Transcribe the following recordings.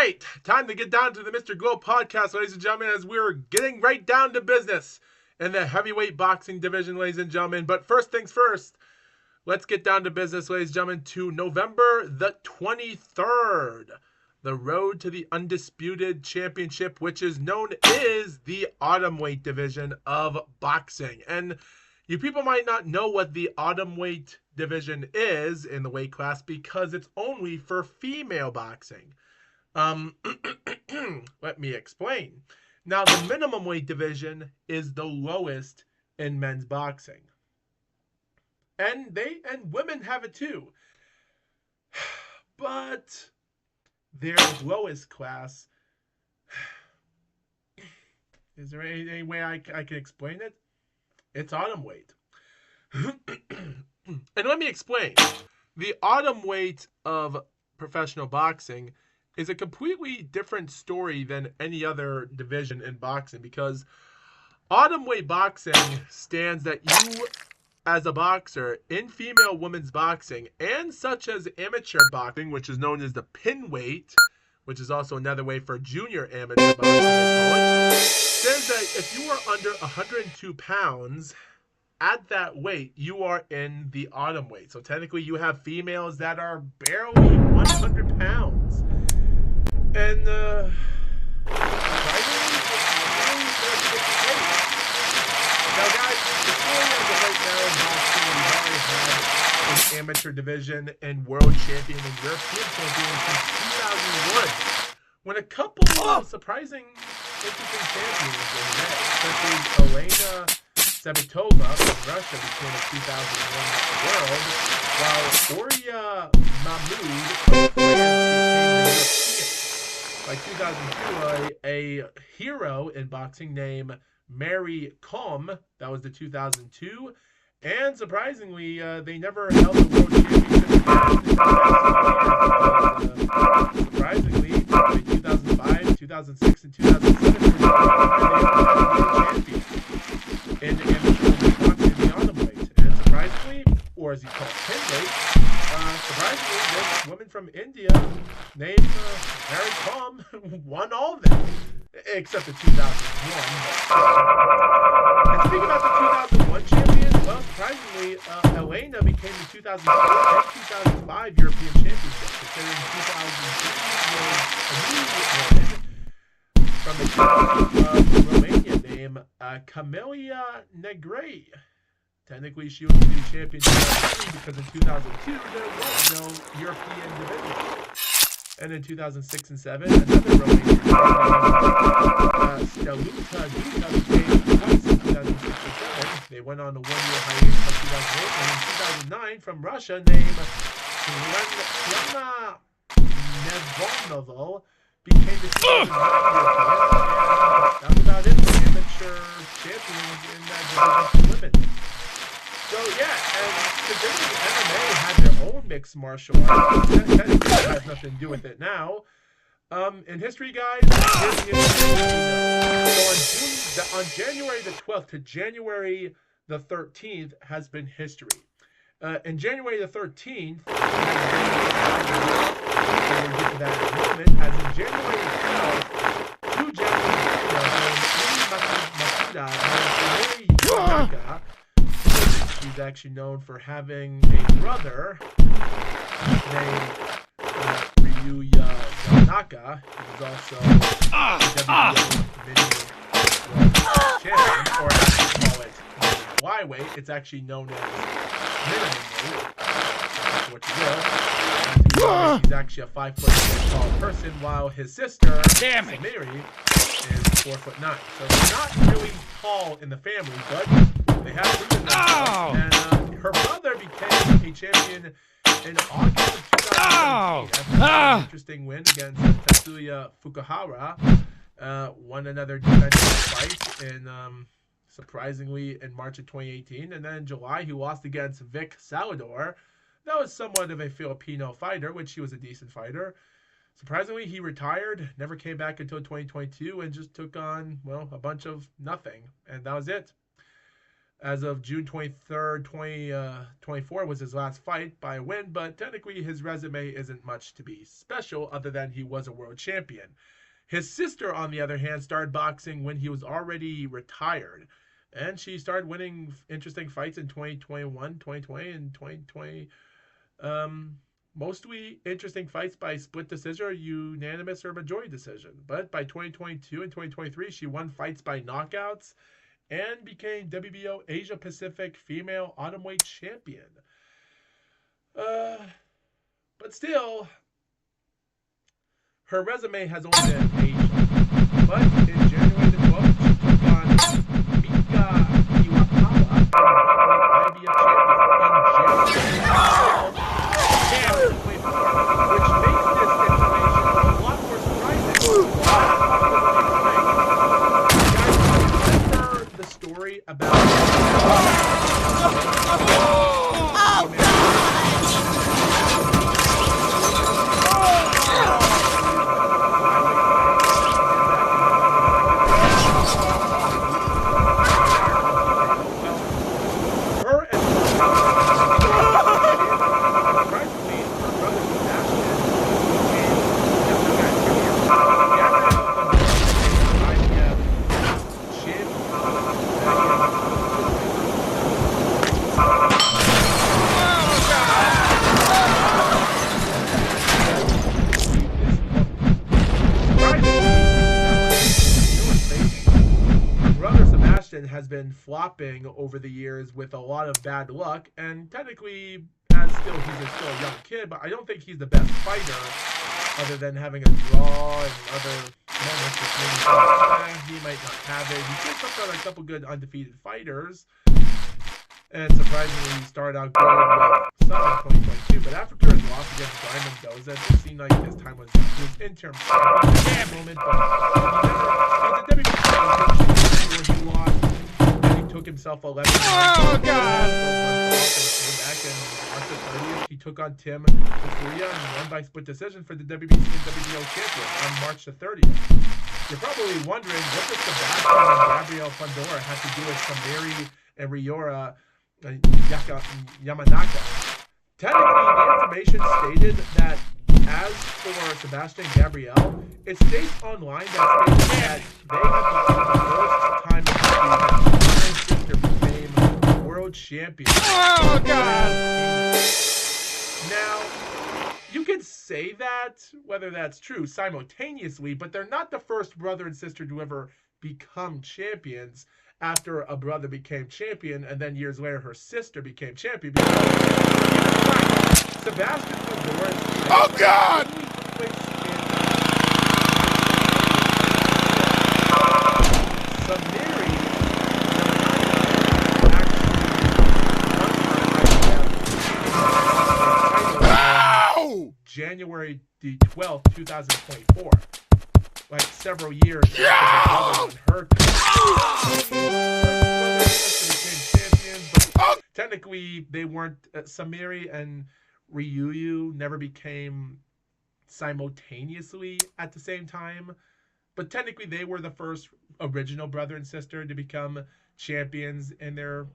right, time to get down to the Mr. GLOAT Podcast, ladies and gentlemen, as we're getting right down to business in the heavyweight boxing division, ladies and gentlemen. But first things first, let's get down to business, ladies and gentlemen, to November the 23rd. The road to the undisputed championship, which is known as the atomweight division of boxing. And you people might not know what the atomweight division is in the weight class because it's only for female boxing. Let me explain. Now, the minimum weight division is the lowest in men's boxing. And women have it too. But their lowest class, is there any way I can explain it? It's atomweight. And let me explain. The atomweight of professional boxing is a completely different story than any other division in boxing, because atomweight boxing stands that you, as a boxer in female women's boxing, and such as amateur boxing, which is known as the pin weight, which is also another way for junior amateur boxing, says that if you are under 102 pounds at that weight, you are in the atom weight. So technically you have females that are barely 100 pounds. And now guys, the story as of right now in boxing, we've already had an amateur division and world champion and European champion since 2001. When a couple of surprising, interesting champions in that, such as Elena Sabitova from Russia became a 2001 world, while Oria Mahmoud from France became the European. By 2002, a hero in boxing named Mary Kom, that was the 2002, and surprisingly, they never held the world championship again. Surprisingly, in 2005, 2006, and 2007, they were champions in amateur boxing in the atomweight. And surprisingly, or as you call it, pinweight, surprisingly, this woman from India named Mary Kom won all of them, except the 2001. And speaking about the 2001 champion, well, surprisingly, Elena became the 2004 and 2005 European championship, considering 2003 was a new woman from the Romania named Camelia Negri. Technically, she was the new champion because in 2002, there was no European division. And in 2006 and 2007, another Romanian Steluta Duta became twice in 2006 and 2007. They went on a one-year hiatus from 2008. And in 2009, from Russia, named Tiana Nevonova became the 2009 European. That's about it for amateur champions in that division for women. So yeah, and considering MMA had their own mixed martial arts, that technically has nothing to do with it now. In history, guys, here's the history. So on January the 12th to January the 13th has been history. In January the 13th, we'll get to that in a moment, as in January the 12th, two Japanese she's actually known for having a brother named Ryuya Yanaka, who was also WBO mini champion, or as we call it, flyweight. It's actually known as minimum weight. That's what you will. He's actually a 5 foot tall person, while his sister, Samiri, is 4'9". So they're not really tall in the family, but they have proven themselves. And her brother became a champion in August of 2017. That's an interesting win against Tetsuya Fukuhara. Won another defensive fight in, surprisingly, in March of 2018. And then in July, he lost against Vic Salvador. That was somewhat of a Filipino fighter, which he was a decent fighter. Surprisingly, he retired, never came back until 2022, and just took on, well, a bunch of nothing. And that was it. As of June 23rd, 2024 was his last fight by a win, but technically his resume isn't much to be special other than he was a world champion. His sister, on the other hand, started boxing when he was already retired, and she started winning interesting fights in 2021, 2020, and 2020. Mostly interesting fights by split decision or unanimous or majority decision. But by 2022 and 2023, she won fights by knockouts and became WBO Asia Pacific Female Atomweight Champion. But still, her resume has only been Asia. But in January the 12th, she took on Mika Iwatawa, IBF champion, in January, which makes this information a lot more surprising. Guys, remember the story about has been flopping over the years with a lot of bad luck, and technically he's still a young kid, but I don't think he's the best fighter other than having a draw and other moments which maybe he might not have it. He did took out a couple good undefeated fighters, and surprisingly he started out good with some in 2022, but after his loss against Brian Mendoza, it seemed like his time was interim moment, but he never, he lost. Took himself 11. Oh, God! He took on Tim Takuya and won by split decision for the WBC and WBO champion on March the 30th. You're probably wondering, what does Sebastian and Gabriel Fundora have to do with Samiri and Ryora Yamanaka? Technically, the information stated that as for Sebastian and Gabrielle, it states online that they have become the first time that sister became world champion. Oh, God! Now, you could say that, whether that's true, simultaneously, but they're not the first brother and sister to ever become champions after a brother became champion, and then years later her sister became champion. Sebastian Fundora. Oh, God! January the 12th, 2024. Like several years after her but technically they weren't. Samiri and Ryuyu never became simultaneously at the same time, but technically they were the first original brother and sister to become champions in their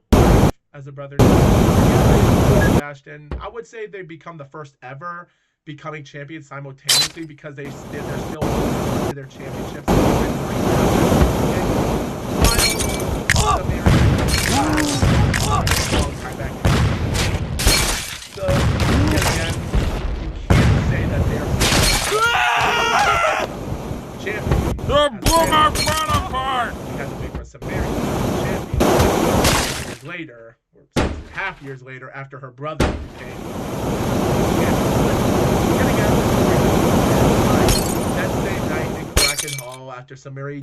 as a brother and Sebastian. I would say they become the first ever becoming champions simultaneously because they're still to their championships. So again, you can't say that they're champions. They're blowing our front apart. We had to wait for Samiri champion years later, or 6.5 years later, after her brother became champion. That same night in Kraken Hall, after Samiri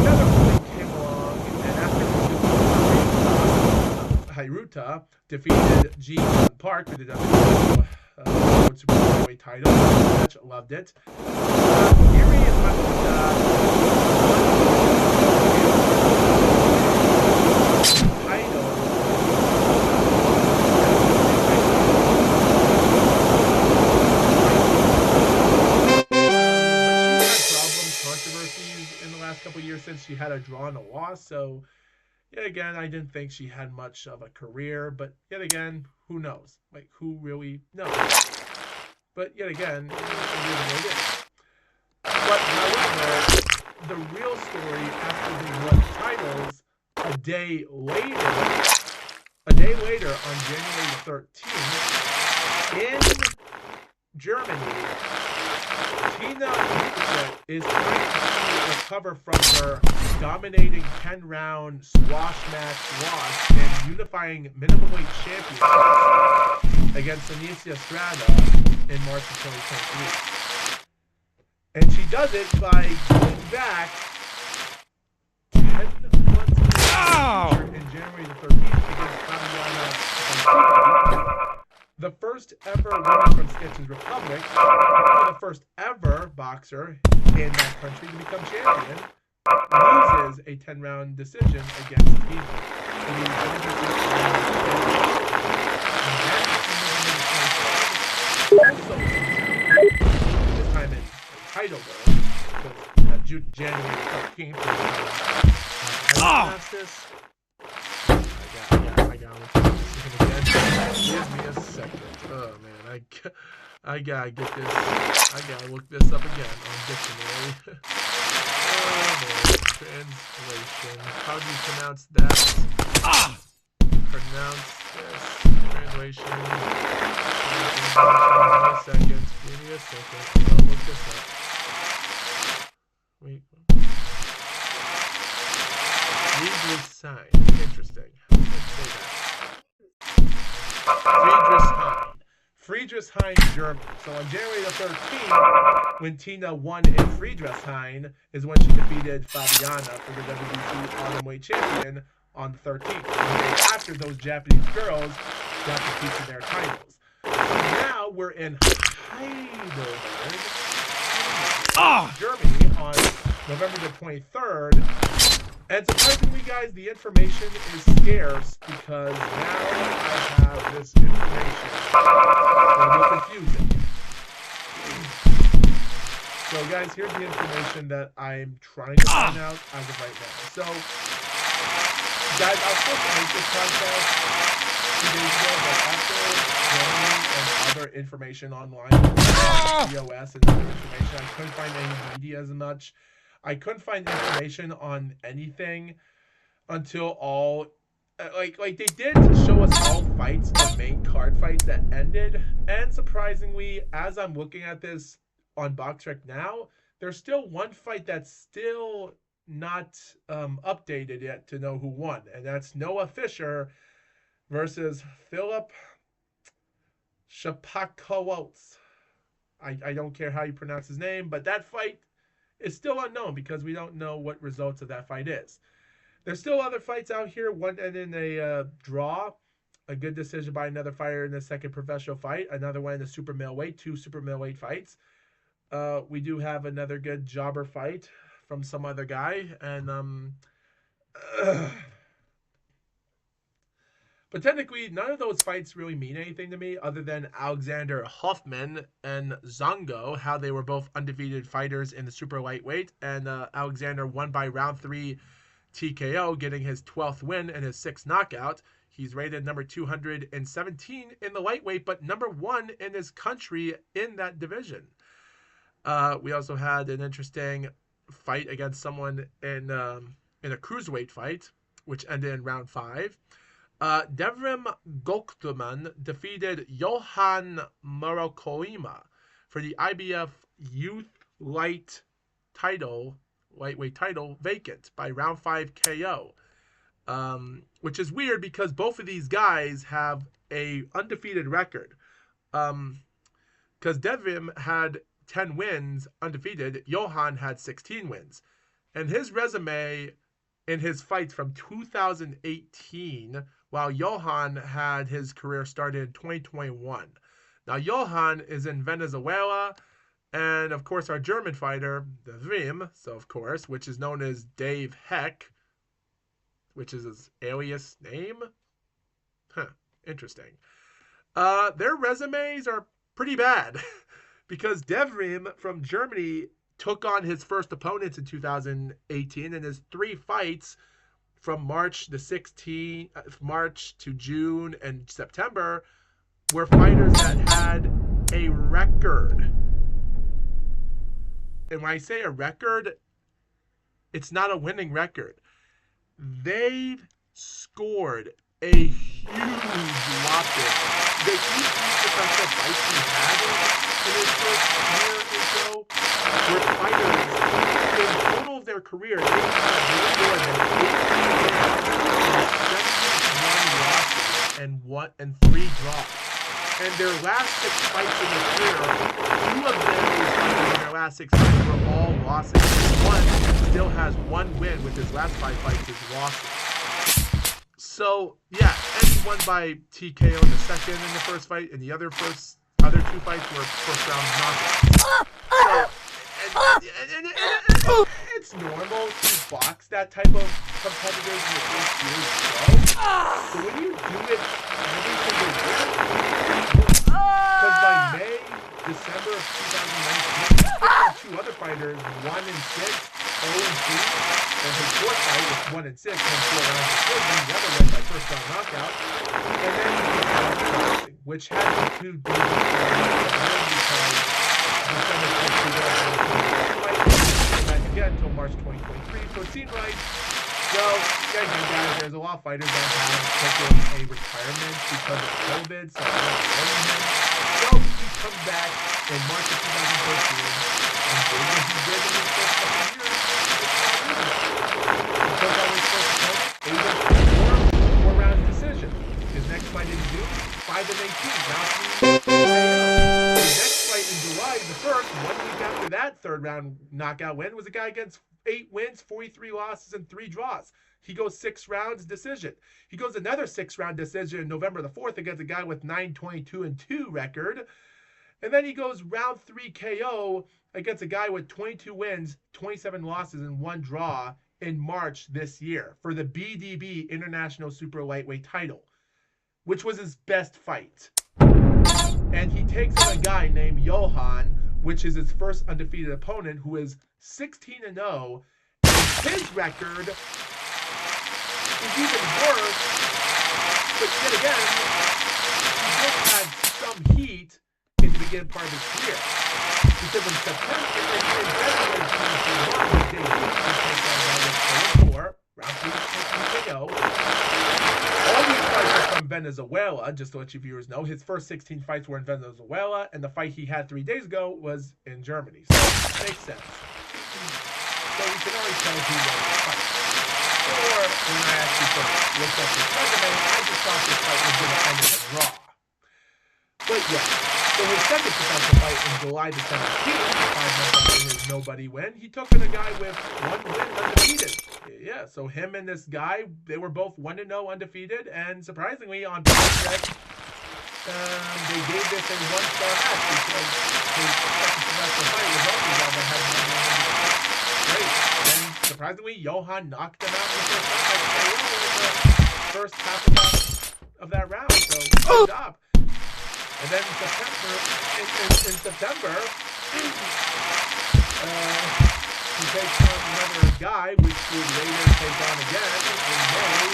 another woman came along, and after Hiruta defeated Ji Park for the World Super Heavyweight title, match, loved it. Yuri and title. Couple years since she had a a draw and a loss. So yet again, I didn't think she had much of a career. But yet again, who knows? Like, who really knows? But yet again, it is what it is. But however, the real story after they won titles a day later on January 13th in Germany, Tina is trying to recover from her dominating 10-round squash match loss and unifying minimum weight champion against Anicia Strada in March of 2023. And she does it by going back 10 months later in January the 13th against Fabiana Banchiki, the first ever woman from Sketches Republic, the first ever boxer in that country to become champion, loses a 10-round decision against Tina. This time in title though, because January 13th. I got it. Give me a second. Oh man, I gotta get this. I gotta look this up again on dictionary. Oh man, translation. How do you pronounce that? Pronounce this. Translation. Give me a second. I'll look this up. Wait. Friedrich sign. Interesting. Let's say that. Friedrichshain, Germany. So on January the 13th, when Tina won in Friedrichshain, is when she defeated Fabiana for the WBC Autumnweight Champion on the 13th. The day after those Japanese girls got to keep their titles. So now we're in Heidelberg, Germany on November the 23rd. And surprisingly, guys, the information is scarce because now I have this information. It's confusing. So, guys, here's the information that I'm trying to find out as of right now. So, guys, I was supposed to make this podcast 2 days ago, but after going and other information online, POS and other information, I couldn't find any media as much. I couldn't find information on anything until all like they did show us all fights, the main card fights that ended, and surprisingly, as I'm looking at this on BoxRec now, there's still one fight that's still not updated yet to know who won, and that's Noah Fisher versus Philip Shapakowitz. I don't care how you pronounce his name, but that fight is still unknown because we don't know what results of that fight is. There's still other fights out here. One ended in a draw, a good decision by another fighter in the second professional fight. Another one in the super middleweight, 2 super middleweight fights. We do have another good jobber fight from some other guy, and but technically, none of those fights really mean anything to me other than Alexander Hoffman and Zongo, how they were both undefeated fighters in the super lightweight, and Alexander won by round 3 TKO, getting his 12th win and his 6th knockout. He's rated number 217 in the lightweight, but number 1 in his country in that division. We also had an interesting fight against someone in a cruiserweight fight, which ended in round 5. Devrim Goktuman defeated Johan Morokoima for the IBF Youth Lightweight title vacant by round 5 KO. Which is weird because both of these guys have a undefeated record. Because Devrim had 10 wins undefeated, Johan had 16 wins. And his resume in his fights from 2018, while Johan had his career started in 2021. Now, Johan is in Venezuela, and of course, our German fighter, the Vim, so of course, which is known as Dave Heck, which is his alias name. Interesting. Their resumes are pretty bad because Devrim from Germany took on his first opponents in 2018, and his 3 fights from March to June and September were fighters that had a record. And when I say a record, it's not a winning record. They've scored a huge whopping. The each defensive fights he had in his first year or so were fighters in total of their career. They had no more than 8 losses and 3 draws. And their last 6 fights in their career, 2 of those fighters in their last 6 fights were all losses. One still has 1 win with his last 5 fights is losses. So, yeah, and he won by TKO in the second and the first fight, and the other 2 fights were first round knockouts. So, it's normal to box that type of competitors in the first year or so. So when you do it every single year, because by May, December of 2019, 2 other fighters, 1 and 6, 0 and 2, and his 4th fight was 1 and 6, and 4 rounds of decision, the other win by first round knockout, and then boxing, which had to do with because again until March 2023. So it seems like, well, guys, there's a lot of fighters that have taken a retirement because of COVID, so I'm not blaming him. So he comes back in March of 2013 and did what he did in his first couple of years. He took out his first opponent, 4-round decision. His next fight in June, 5 and 18. Now his next fight in July, the first, 1 week after that 3rd round knockout win, was a guy against 8 wins, 43 losses, and 3 draws. He goes 6 rounds decision. He goes another 6-round decision November the 4th against a guy with 9-22-2 record. And then he goes round 3 KO against a guy with 22 wins, 27 losses, and 1 draw in March this year for the BDB International Super Lightweight title, which was his best fight. And he takes on a guy named Johan, which is his first undefeated opponent, who is 16-0. His record is even worse, but yet again, he just had some heat in the beginning part of his career. Because in September, in February 2021, he takes on a guy with 4, round 3 TKO. All these fights are from Venezuela, just to let you viewers know. His first 16 fights were in Venezuela, and the fight he had 3 days ago was in Germany. So it makes sense. So we can already tell who won the fight. Or when I actually looked up his resume, I just thought this fight was going to end in a draw. But yeah, so his second potential fight in July the 17th, 5 months after his nobody win, he took on a guy with 1 win undefeated. Yeah, so him and this guy, they were both 1-0 undefeated, and surprisingly on Project, they gave this a 1-star match because his second potential fight was also a guy that had 1 win undefeated. Great. And surprisingly, Johan knocked him out in the first round by KO in the first half of that round. So good job. And then in September, he takes on another guy, which he would later take on again in May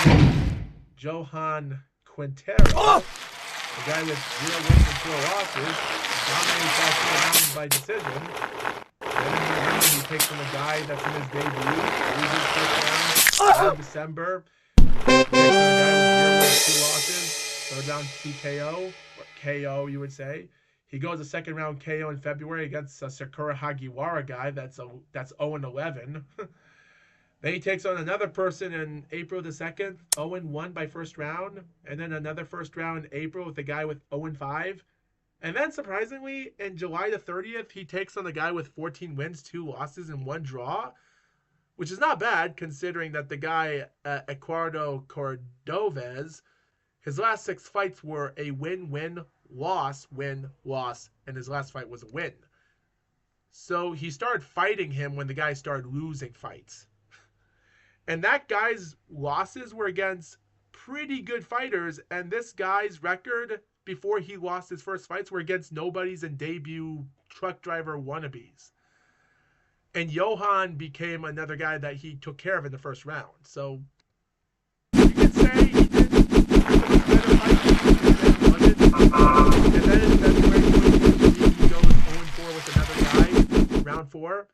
2023. Johan Quintero, the guy with 0 wins and 4 losses, dominates all 4 rounds by decision. Then in November, he takes on a guy that's in his debut, loses first round in December. He takes on a guy with 0 wins, 2 losses, 3rd round TKO, or KO you would say. He goes a 2nd round KO in February against a Sakura Hagiwara guy that's 0-11. Then he takes on another person in April the 2nd, 0-1 by first round, and then another first round in April with a guy with 0-5. And then, surprisingly, in July the 30th, he takes on a guy with 14 wins, 2 losses, and 1 draw, which is not bad considering that the guy, Eduardo Cordovez, his last 6 fights were a win, loss, and his last fight was a win. So he started fighting him when the guy started losing fights. And that guy's losses were against pretty good fighters, and this guy's record before he lost his first fights were against nobodies and debut truck driver wannabes. And Johan became another guy that he took care of in the first round. So you could say he did better fight and then in February 2023, he goes 0-4 with another guy, round 4.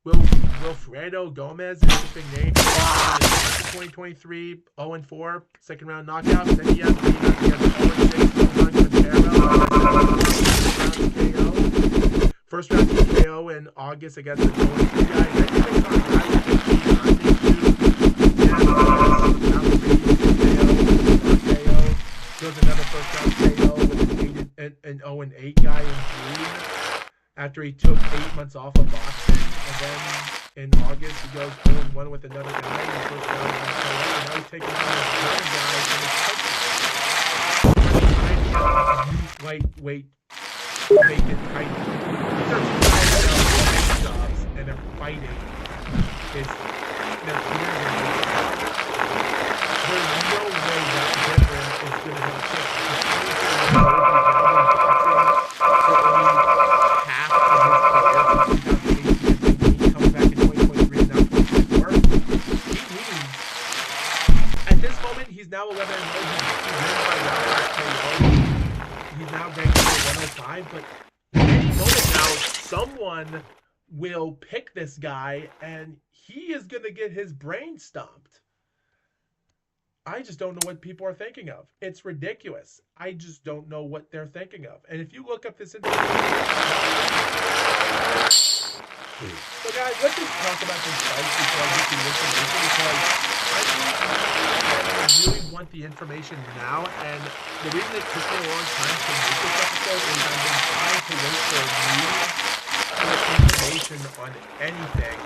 Wilfredo Gomez, interesting name. 2023, 0-4, second round knockout. Then he has the rematch against 0-6, KO. First round KO in August against the 0-3 guy. Then he takes on KO. Goes another first round KO with an 0-8 guy in June after he took 8 months off of boxing. And then in August, he goes 0-1 with another guy in the first round. And now he's taking on another guy from his country. Lightweight, vacant title. These are two guys that are jobs and they're fighting. There's no way that veteran is going to have a chance. Half of his career from 2018 comes back in 2023 and now 2024. At this moment, he's now 11-0. He wins by round KO. He's now ranked number 105, but at any moment now, someone will pick this guy and he is going to get his brain stomped. I just don't know what people are thinking of. It's ridiculous. I just don't know what they're thinking of. And if you look up this information... So guys, let's just talk about this fight before I get the information, because I really want the information now, and the reason it took me a long time to make this episode is I've been trying to wait for information on anything.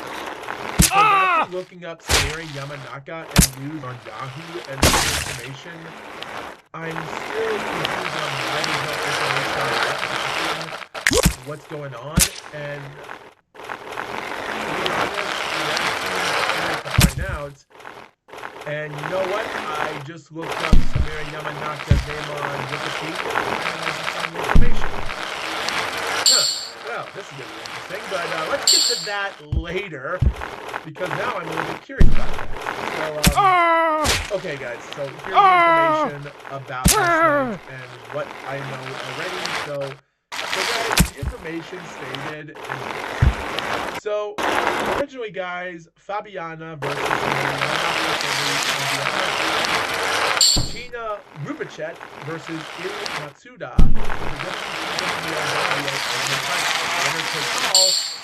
Because after looking up Sari Yamanaka and news on Yahoo and information, I'm still confused on why there's no information on what's going on, and to be honest, I'm actually trying to find out. And you know what? I just looked up Sari Yamanaka's name on Wikipedia and I just found the information. Well, this is going to be interesting, but let's get to that later, because now I'm a little bit curious about that. So, okay guys, so here's the information about this night and what I know already. So guys, the information stated is this. So, originally guys, Fabiana versus Tina Rubichet versus Iri Matsuda.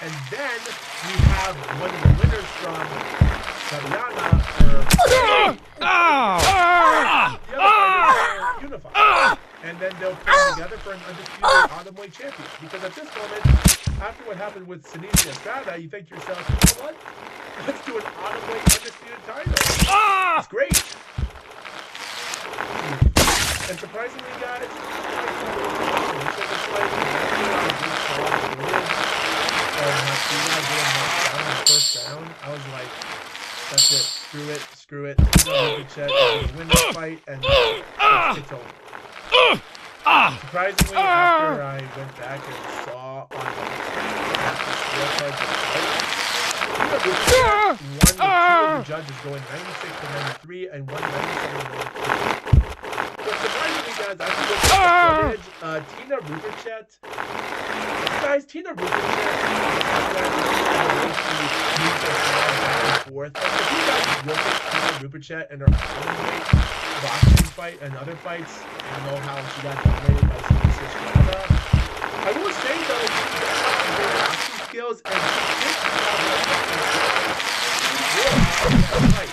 And then we have one of the winners from Fabiana unified. And then they'll come together for an undisputed Atomweight champion. Because at this moment, after what happened with Sinisa Estrada, you think to yourself, you know what? Let's do an Atomweight undisputed title. It's great. And surprisingly, guys, I was like, that's it. Screw it. Win this fight, and it's over. Surprisingly, after I went back and saw on the scorecards, one with two of the judges going 96-93 and 197-92. But surprisingly, guys, I think look at the footage. Tina Rubichet. Guys, Tina Rubichet moves her hand back and forth. And if you guys look at Tina Rubichet and her boxing fight and other fights, you know how she got dominated by Sinisa Estrada. I will say though, she does have some great boxing skills, and she did have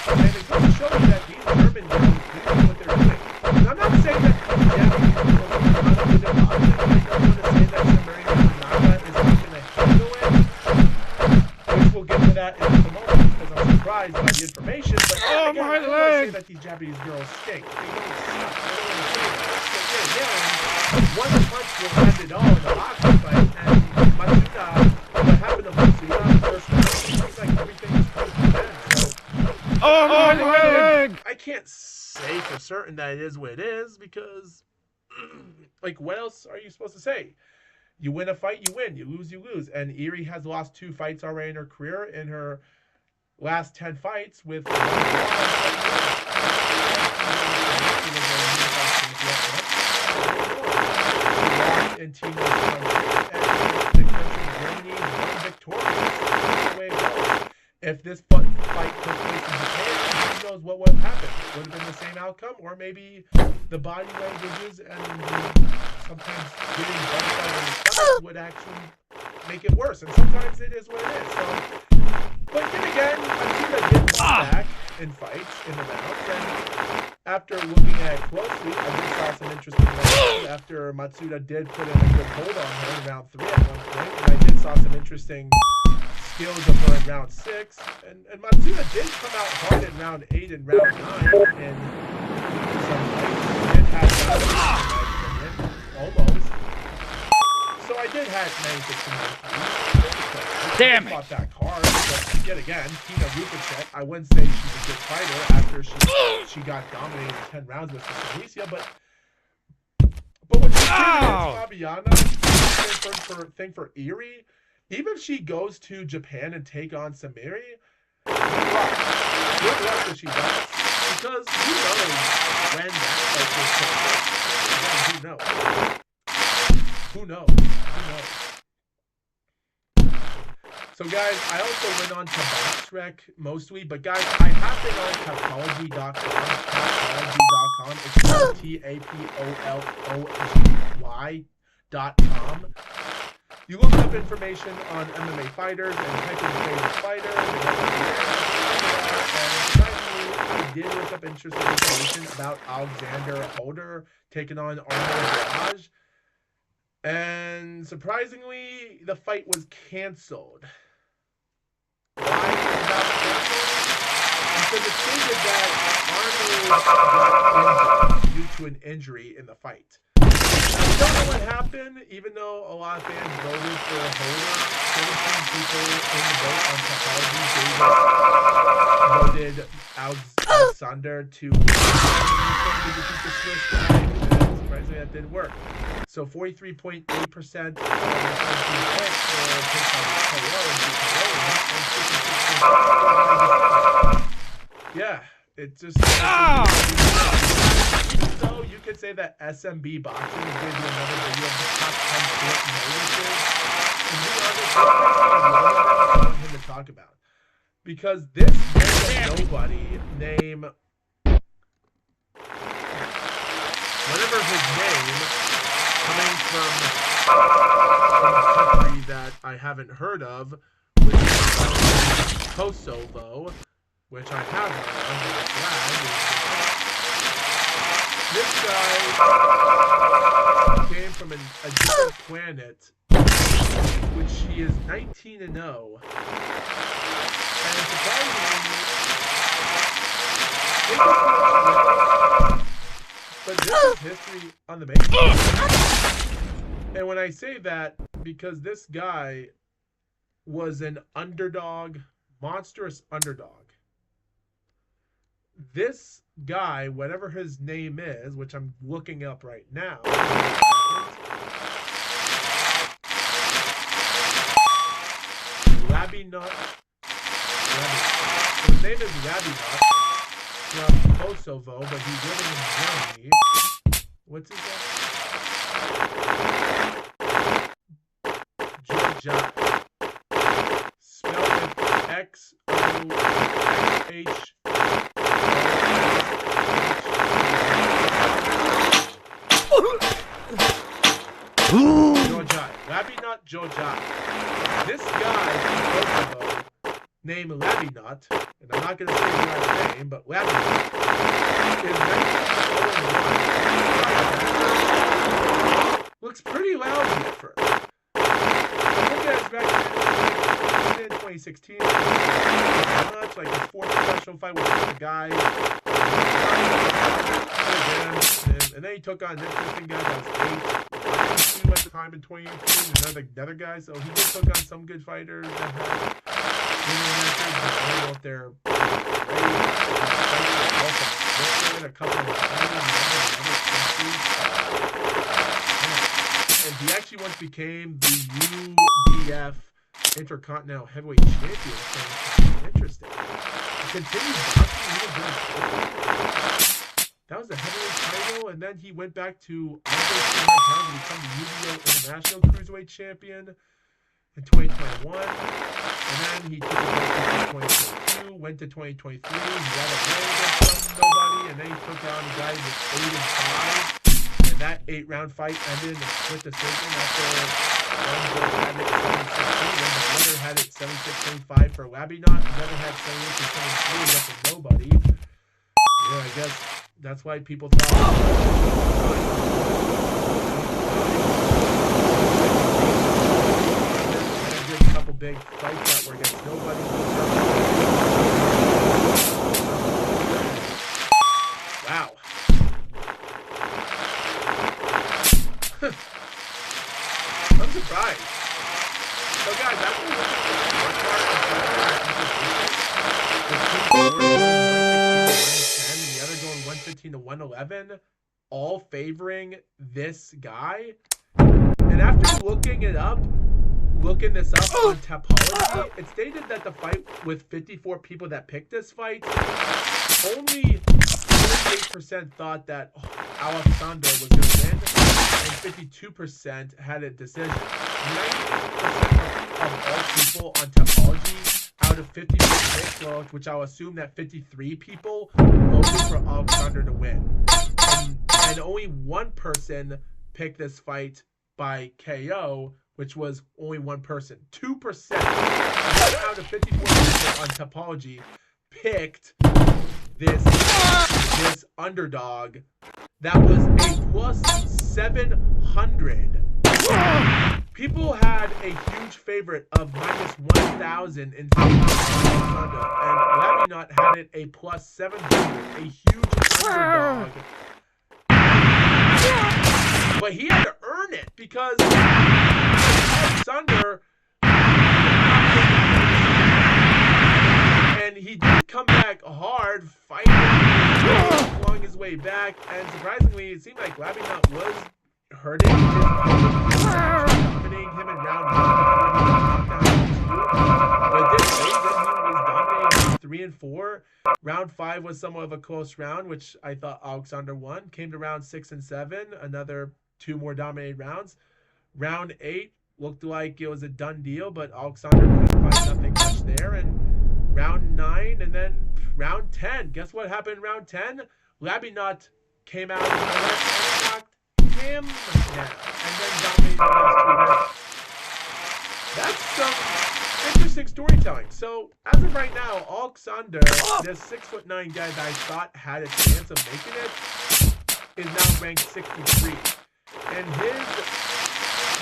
and it goes to show you that these urban girls know what they're doing. And I'm not saying that Japanese girls are not good at boxing. I don't want to say that Sari Yamanaka is not going to handle it, which we'll get to that in just a moment because I'm surprised by the information. But again, I don't want to say that these Japanese girls stink. They don't suck. I don't want to say that. Again, one punch will end it all in the boxing fight, and Matsuda, what happened to Matsuda in the first round, it seems like everything is close to them. So, I can't say for certain that it is what it is because, like, what else are you supposed to say? You win a fight, you win. You lose. And Erie has lost 2 fights already in her career. In her last 10 fights with one in Team country, and the country of Germany won victorious. The way it goes. If this fight took place in Japan, who knows what would have happened? Would have been the same outcome, or maybe the body languages and sometimes getting butterflies on the stomach would actually make it worse. And sometimes it is what it is. So, but then again, Matsuda did fall back in fights in the rounds, and after looking at it closely, I did saw some interesting rounds after Matsuda did put in a good hold on her in round 3 at one point, and I did saw some interesting skills of her in round 6, and Matsuda did come out hard in round 8 and round 9 in some fights. Did have that, in my opinion, almost. So I did have 96 and 93. Damn it! Fought back hard, but yet again, Tina Rupacek, I wouldn't say she's a good fighter after she got dominated in 10 rounds with Alicia, but when she did Fabiana, thing for Erie, even if she goes to Japan and take on Samiri, good luck if she does. Because who knows when that fight will take place. Again, who knows? So guys, I also went on to BoxRec mostly, but guys, I have been on Tapology.com. It's called TAPOLOGY.com. You look up information on MMA fighters and type in your favorite fighter, and finally, I did look up interesting information about Alexander Holder taking on Arnold Barrage. And surprisingly, the fight was canceled. Why was it canceled? Because it stated that Arnold got injured due to an injury in the fight. I don't know what happened, even though a lot of fans voted for Holder. 17 people in the vote on Tapology voted Alexander to defeat the Swiss guy, and surprisingly that didn't work. So 43.8% of the picks were picked on KO and yeah, it just so you could say that SMB Boxing is going to be another video of the top 10 short notices. And to be honest, I want him to talk about. Because this nobody named whatever his name, coming from a country that I haven't heard of, which is Kosovo, which I have heard of, but this guy came from a different planet, which he is 19-0, and surprisingly, but this is history on the making. And when I say that, because this guy was an underdog, monstrous underdog. This guy, whatever his name is, which I'm looking up right now. Labinot. His name is Labinot. From Kosovo, but he's living in Germany. What's his name? Georgia. Spelled it X-O-X-H. Georgia. Labinot Georgia. This guy from Kosovo, named Labinot, and I'm not going to say his last name, but Labinot, is 19-0. Looks pretty lousy at first. Look at his record in 2016. Much like his fourth professional fight with the guy. And then he took on an interesting guy that was 8 at the time in 2018, another guy. So he did took on some good fighters that had winning records, but I don't know if they're great. A couple of other countries. he once became the UDF Intercontinental Heavyweight Champion. So interesting. He continued boxing even during COVID. That was the heavyweight title, and then he went back to Auburn to become the UDO International Cruiserweight Champion in 2021. And then he took a break in 2022, went to 2023. He had a win against nobody, and then he took on a guy with 8-5. And that 8-round fight ended in a split decision after one both had it 76-2, then the winner had it 76-25 for Labinot. The other had 78-73 against nobody. Yeah, I guess that's why people thought a good couple big fights that were against nobody. Wow. I'm surprised. So guys, after looking at the 115 to 111, all favoring this guy. And after looking this up on Tapology, it stated that the fight with 54 people that picked this fight, only 48% thought that Alexander was going to win, and 52% had a decision. 90% of all people on Tapology out of 50 picks, which I'll assume that 53 people voted for Alexander to win. And only one person picked this fight by KO, which was only one person. 2% out of 54 people on Tapology picked this underdog that was a plus 700. People had a huge favorite of minus 1,000 in Alexander, and Labinot had it a plus 700, a huge underdog. But he had to earn it because Alexander, and he did come back hard, fighting along his way back, and surprisingly, it seemed like Labinot was hurting dominating him in round 1 before he got knocked down in 2. But it did say that he was dominating 3 and 4. Round 5 was somewhat of a close round, which I thought Alexander won. Came to round 6 and 7, another 2 more dominated rounds. Round 8 looked like it was a done deal, but Alexander couldn't find nothing much there. And round 9 and then round 10. Guess what happened in round 10? Labinot came out and knocked him down, and then dominated the last 2 rounds. That's some interesting storytelling. So, as of right now, Alexander, this 6'9" guy that I thought had a chance of making it, is now ranked 63. And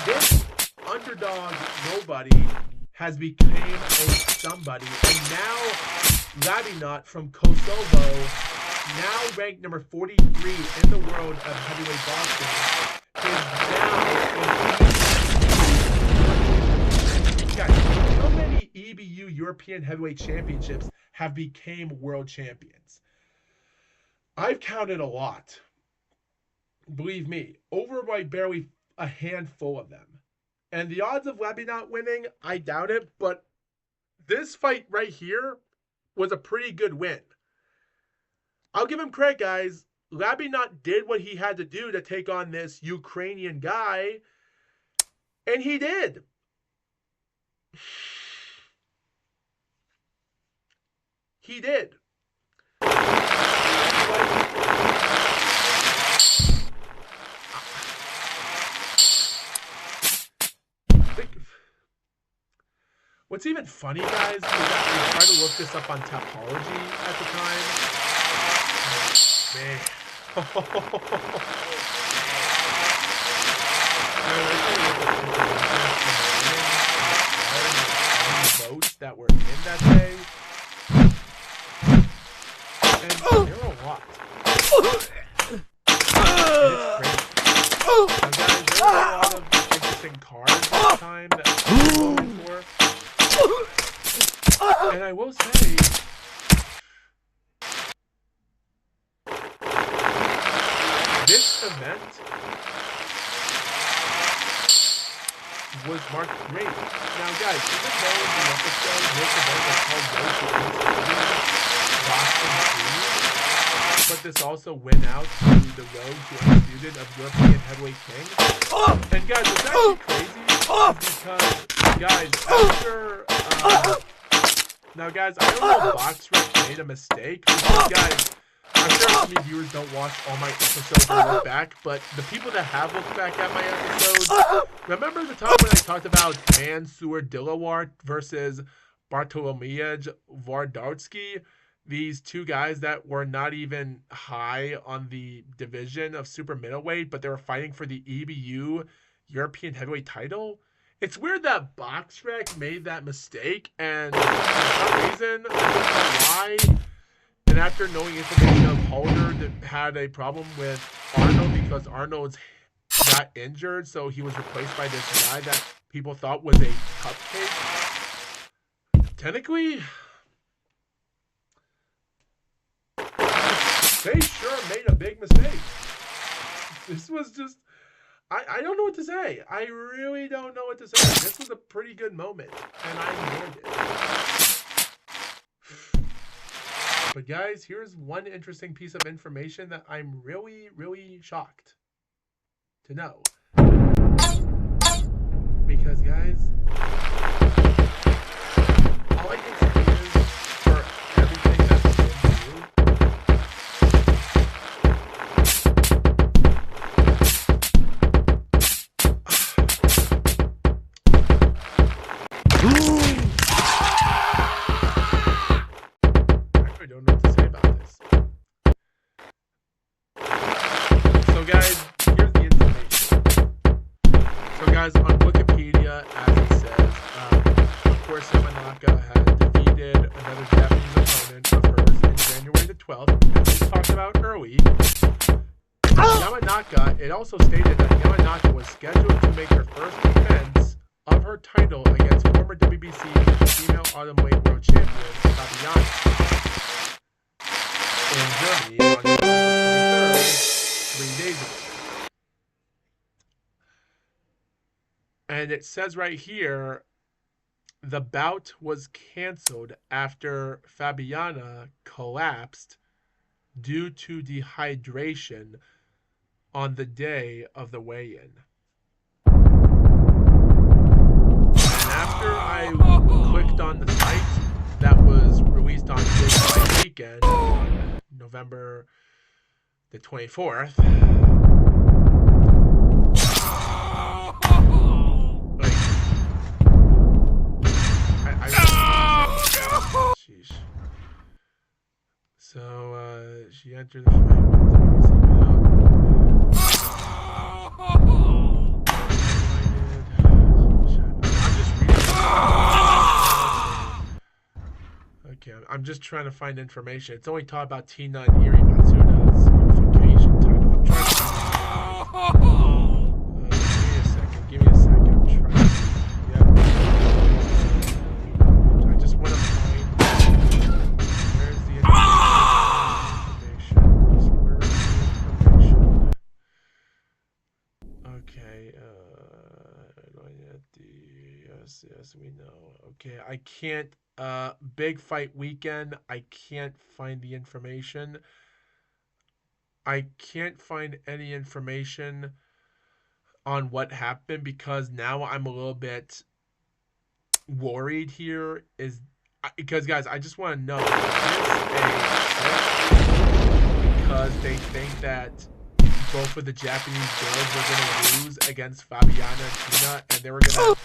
this underdog nobody has become a somebody. And now Labinot from Kosovo, now ranked number 43 in the world of heavyweight boxing, is now guys, how many EBU European Heavyweight Championships have became world champions? I've counted a lot. Believe me, over by barely a handful of them. And the odds of Labinot winning, I doubt it, but this fight right here was a pretty good win. I'll give him credit, guys. Labinot did what he had to do to take on this Ukrainian guy, and he did. He did. What's even funny, guys, is that I tried to look this up on Tapology at the time. Man. Votes that were in that day. And there were a lot. And it's crazy. So guys, there were a lot of interesting cards at the time that I was voting for. And I will say, this event was marked great. Now, guys, even though the episode was called Road to Undisputed, but this also went out to the Road to Undisputed of European Heavyweight King. And guys, it's actually crazy because, guys, after now, guys, I don't know if BoxRec made a mistake because, guys, I'm sure some of you viewers don't watch all my episodes or look back, but the people that have looked back at my episodes, remember the time when I talked about Mansour Dilawar versus Bartolomiej Vardarsky? These two guys that were not even high on the division of super middleweight, but they were fighting for the EBU European heavyweight title. It's weird that BoxRec made that mistake, and for some reason, I don't know why. And after knowing information of Holder that had a problem with Arnold because Arnold's got injured, so he was replaced by this guy that people thought was a cupcake. Technically, they sure made a big mistake. This was just, I don't know what to say. I really don't know what to say. This was a pretty good moment, and I enjoyed it. But guys, here's one interesting piece of information that I'm really, really shocked to know. Because guys, all I can say is for everything that's been through, I don't know what to say about this. So guys, here's the information. So guys, on Wikipedia, as it says, of course, Yamanaka had defeated another Japanese opponent of hers in January the 12th, as we talked about early. Yamanaka, it also stated that Yamanaka was scheduled to make her first defense of her title against former WBC female atomweight world champion Fabiana in Germany on November 23rd, 3 days ago. And it says right here, the bout was canceled after Fabiana collapsed due to dehydration on the day of the weigh-in. And after I clicked on the site that was released on Big Fight Weekend on November the 24th, sheesh. So, she entered the fight with the WBC belt. I'm just reading. Okay, I'm just trying to find information. It's only talking about Tina and Iri Matsuda's unification title. I'm trying to give me a second. I'm trying to. Yeah. I just want to find. Where's the information? Where's the information? Okay. Yes, we know. Okay, I can't. Big Fight Weekend. I can't find the information. I can't find any information on what happened because now I'm a little bit worried here. Because guys, I just want to know, is this because they think that both of the Japanese girls were going to lose against Fabiana and Tina, and they were going to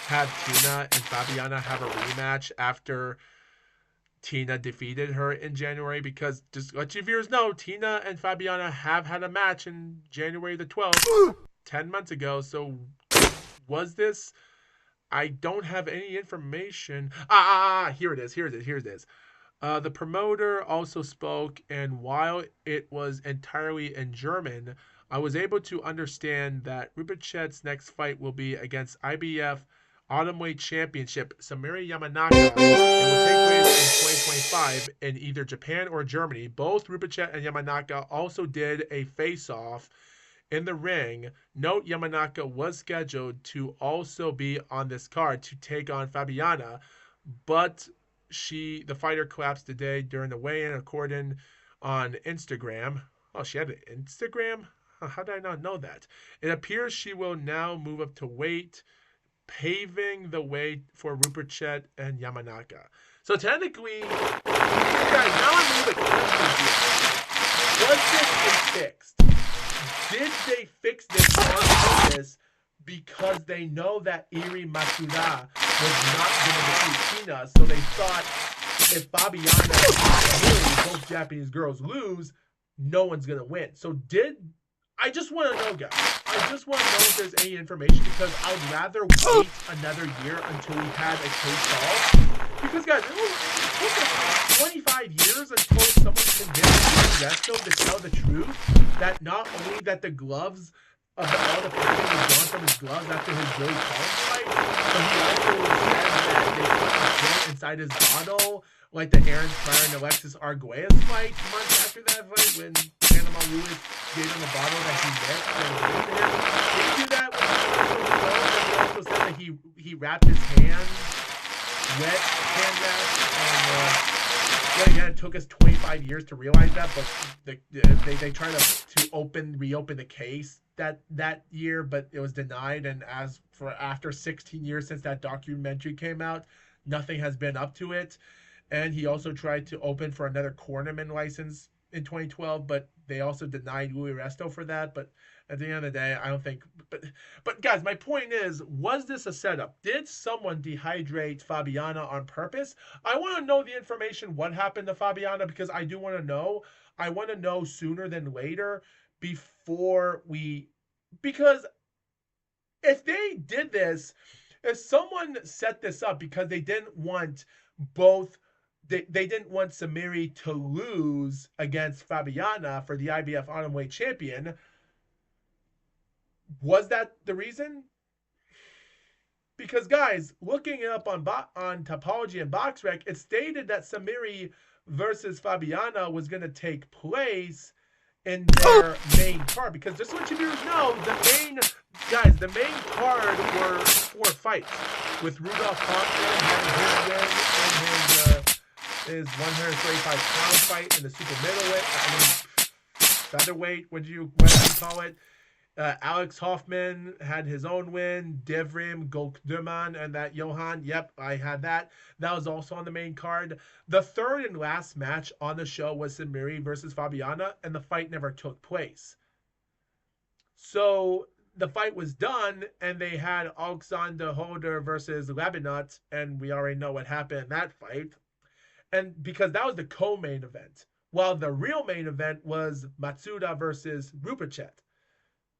have Tina and Fabiana have a rematch after Tina defeated her in January? Because just let your viewers know, Tina and Fabiana have had a match in January the 12th, 10 months ago. So was this? I don't have any information. Here it is. The promoter also spoke, and while it was entirely in German, I was able to understand that Rupachet's next fight will be against IBF Atomweight Championship Samiri Yamanaka. It will take place in 2025 in either Japan or Germany. Both Rupachet and Yamanaka also did a face-off in the ring. Note Yamanaka was scheduled to also be on this card to take on Fabiana, but the fighter collapsed today during the weigh-in, according on Instagram. Oh, she had an Instagram? How did I not know that? It appears she will now move up to weight, paving the way for Rupert and Yamanaka. So technically, guys, now I'm a little bit confused here. Was this fixed? Did they fix this on purpose because they know that Eri Matsuda was not going to defeat Tina, so they thought if Fabiana and Eri, both Japanese girls, lose, no one's going to win. So I just want to know, guys. I just want to know if there's any information, because I would rather wait another year until we had a case solved. Because, guys, it took us 25 years until someone convinced Resto to tell the truth that not only that the gloves of all the padding was gone from his gloves after his Billy Collins fight, but he also said that they put the pill inside his bottle, like the Aaron Pryor and Alexis Arguelles fight months after that fight when Panama Lewis gave him a bottle that he mixed and gave to him. Did he do that with he also said that he wrapped his hands, wet hand wraps, and again, it took us 25 years to realize that, but they tried to reopen the case that year, but it was denied. And after 16 years since that documentary came out, nothing has been up to it. And he also tried to open for another cornerman license in 2012, but they also denied Louis Resto for that. But at the end of the day, I don't think. But guys, my point is, was this a setup? Did someone dehydrate Fabiana on purpose? I want to know the information, what happened to Fabiana, because I do want to know. I want to know sooner than later because if they did this, if someone set this up because they didn't want they didn't want Samiri to lose against Fabiana for the IBF Atomweight champion, was that the reason? Because, guys, looking it up on Tapology and BoxRec, it stated that Samiri versus Fabiana was going to take place in their main card. Because just to let you viewers know, the main card were 4 fights, with Rudolph Hoffman having his 135-pound fight in the super middleweight, featherweight, what do you call it? Alex Hoffman had his own win. Devrim Gokderman and that Johan. Yep, I had that. That was also on the main card. The third and last match on the show was Samiri versus Fabiana, and the fight never took place. So the fight was done, and they had Alexander Holder versus Labinot, and we already know what happened in that fight. And because that was the co-main event, while the real main event was Matsuda versus Rupachet.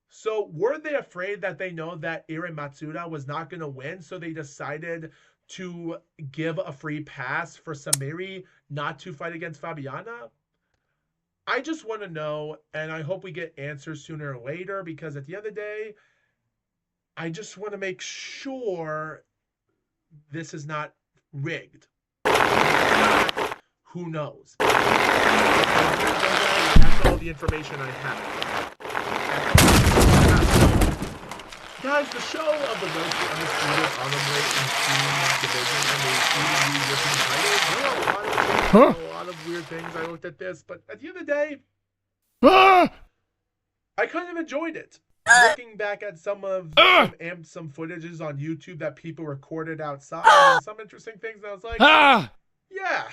So were they afraid that they know that Eri Matsuda was not going to win, so they decided to give a free pass for Samiri not to fight against Fabiana? I just want to know, and I hope we get answers sooner or later, because at the end of the day, I just want to make sure this is not rigged. Who knows? That's all the information I have. Guys, the show of the Road to Undisputed Atomweight and Steam Division and the EW European titles, there are a lot of weird things. I looked at this, but at the end of the day, I kind of enjoyed it. Looking back at some footages on YouTube that people recorded outside, and some interesting things, and I was like, yeah.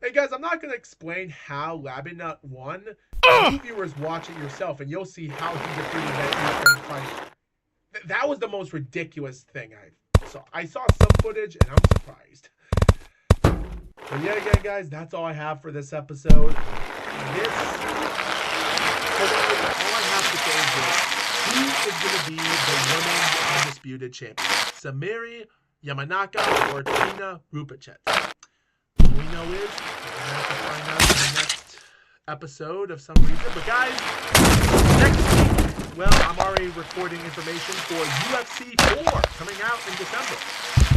Hey guys, I'm not going to explain how Labinot won. You viewers watch it yourself, and you'll see how he defeated that Ukraine fighter. That was the most ridiculous thing I saw. I saw some footage, and I'm surprised. But yet again, guys, that's all I have for this episode. All I have to say is this. Who is going to be the women's undisputed champion? Samiri, Yamanaka, or Tina Rupachet? All we know is we're going to have to find out in the next episode of some reason. But guys, next week, well, I'm already recording information for UFC 4 coming out in December.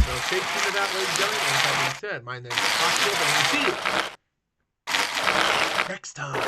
So stay tuned to that, ladies and gentlemen. And with that being said, my name is FoxWolf, and we'll see you next time.